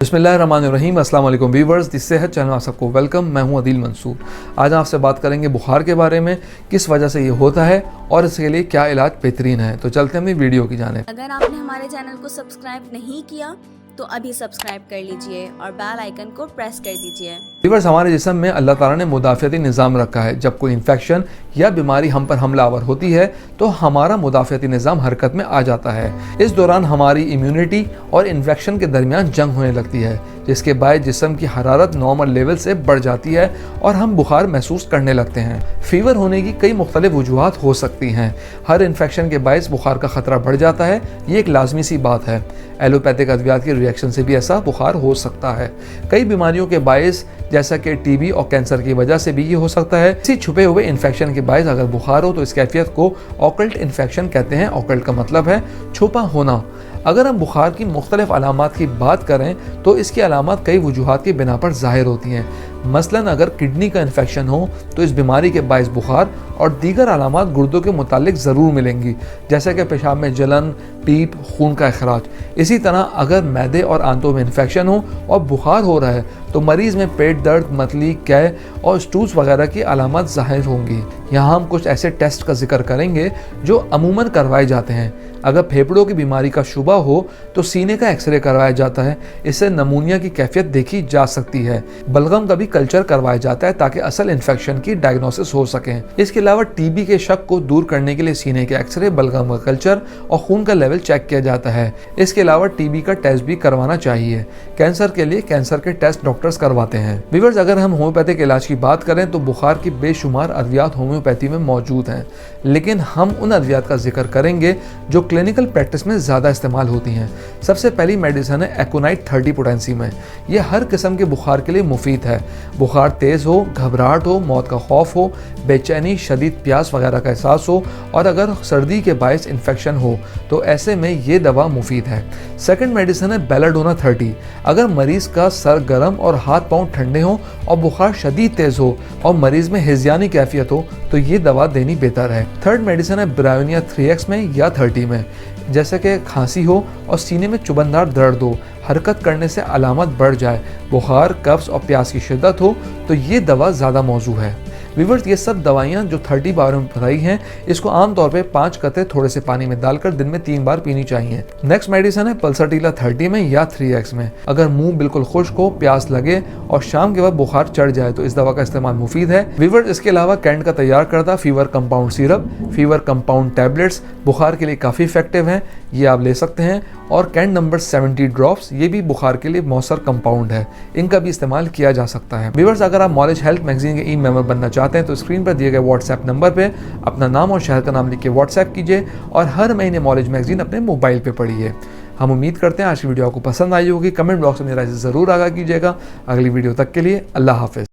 बिस्मिल्लाहिर्रहमानिर्रहीम। अस्सलाम वालेकुम व्यूअर्स, दिस सेहत चैनल आप सबको वेलकम। मैं हूं अदील मंसूर। आज आपसे बात करेंगे बुखार के बारे में, किस वजह से ये होता है और इसके लिए क्या इलाज बेहतरीन है। तो चलते हैं अपनी वीडियो की जानिब। अगर आपने हमारे चैनल को सब्सक्राइब नहीं किया तो अभी सब्सक्राइब कर लीजिए और बेल आइकन को प्रेस कर दीजिए। व्यूअर्स, हमारे जिस्म में अल्लाह ताला ने मुदाफ़ियती निज़ाम रखा है। जब कोई इन्फेक्शन या बीमारी हम पर हमलावर होती है तो हमारा मुदाफ़ियती निज़ाम हरकत में आ जाता है। इस दौरान हमारी इम्यूनिटी और इन्फेक्शन के दरमियान जंग होने लगती है, जिसके बायस जिस्म की हरारत नॉर्मल लेवल से बढ़ जाती है और हम बुखार महसूस करने लगते हैं। फीवर होने की कई मुख्तलिफ वजूहात हो सकती हैं। हर इन्फेक्शन के बायस बुखार का ख़तरा बढ़ जाता है, ये एक लाजमी सी बात है। एलोपैथिक अद्वियात के रिएक्शन से भी ऐसा बुखार हो सकता है। कई बीमारियों के बायस जैसा कि टीबी और कैंसर की वजह से भी ये हो सकता है। इसी छुपे हुए इन्फेक्शन के बायस अगर बुखार हो तो इस कैफियत को ऑकल्ट इन्फेक्शन कहते हैं। ऑकल्ट का मतलब है छुपा होना। अगर हम बुखार की मुख्तलिफ अलामात की बात करें तो इसकी अलामात कई वजूहात की बिना पर ज़ाहिर होती हैं। मसलन अगर किडनी का इन्फेक्शन हो तो इस बीमारी के बायस बुखार और दीगर अलामात गुर्दों के मुतालिक ज़रूर मिलेंगी, जैसे कि पेशाब में जलन, पीप, खून का अखराज। इसी तरह अगर मैदे और आंतों में इन्फेक्शन हो और बुखार हो रहा है तो मरीज़ में पेट दर्द, मतली, कै और स्टूल्स वगैरह की अलामात ज़ाहिर होंगी। यहाँ हम कुछ ऐसे टेस्ट का जिक्र करेंगे जो अमूमन करवाए जाते हैं। अगर फेफड़ों की बीमारी का शुबा हो तो सीने का एक्सरे करवाया जाता है, इससे नमूनिया की कैफियत देखी जा सकती है। बलगम का भी कल्चर करवाया जाता है ताकि असल इन्फेक्शन की डायग्नोसिस हो सके। इसके अलावा टीबी के शक को दूर करने के लिए सीने के एक्सरे, बलगम का कल्चर और खून का लेवल चेक किया जाता है। इसके अलावा टीबी का टेस्ट भी करवाना चाहिए। कैंसर के लिए कैंसर के टेस्ट डॉक्टर्स करवाते हैं। व्यूअर्स, अगर हम होम्योपैथिक इलाज की बात करें तो बुखार की बेशुमार अद्वियात होम्योपैथी में मौजूद हैं, लेकिन हम उन अद्वियात का जिक्र करेंगे जो क्लिनिकल प्रैक्टिस में ज़्यादा इस्तेमाल होती हैं। सबसे पहली मेडिसिन है एकोनाइट 30 पोटेंसी में। यह हर किस्म के बुखार के लिए मुफीद है। बुखार तेज़ हो, घबराहट हो, मौत का खौफ हो, बेचैनी, शदीद प्यास वगैरह का एहसास हो और अगर सर्दी के बायस इन्फेक्शन हो तो ऐसे में ये दवा मुफीद है। सेकंड मेडिसिन है बेलाडोना 30। अगर मरीज़ का सर गर्म और हाथ पांव ठंडे हो और बुखार शदीद तेज़ हो और मरीज़ में हिज़यानी कैफियत हो तो ये दवा देनी बेहतर है। थर्ड मेडिसिन है ब्रायोनिया 3x में या 30 में। जैसे कि खांसी हो और सीने में चुभनदार दर्द हो, हरकत करने से अलामत बढ़ जाए, बुखार, कब्ज़ और प्यास की शिद्दत हो तो ये दवा ज़्यादा मौजू है। व्यूअर्स, ये सब दवाइयाँ जो 30 बार में बताई हैं, इसको आमतौर पे 5 कतरे थोड़े से पानी में डालकर दिन में 3 बार पीनी चाहिए। नेक्स्ट मेडिसिन है पल्सटीला 30 में या 3x में। अगर मुंह बिल्कुल खुश्क हो, प्यास लगे और शाम के बाद बुखार चढ़ जाए तो इस दवा का इस्तेमाल मुफीद है। व्यूअर्स, इसके अलावा कैंट का तैयार करता fever compound syrup, fever compound tablets बुखार के लिए काफ़ी इफेक्टिव हैं, ये आप ले सकते हैं। और कैंट नंबर 70 ड्रॉप्स, ये भी बुखार के लिए मौसर कंपाउंड है, इनका भी इस्तेमाल किया जा सकता है। व्यूअर्स, अगर आप नॉलेज हेल्थ मैगजीन के ई-मेंबर बनना चाहते हैं तो स्क्रीन पर दिए गए व्हाट्सएप नंबर पे अपना नाम और शहर का नाम लिख के व्हाट्सएप कीजिए और हर महीने नॉलेज मैगजीन अपने मोबाइल पे पढ़िए। हम उम्मीद करते हैं आज की वीडियो आपको पसंद आई होगी। कमेंट बॉक्स में राय ज़रूर आगाह कीजिएगा। अगली वीडियो तक के लिए अल्लाह हाफिज़।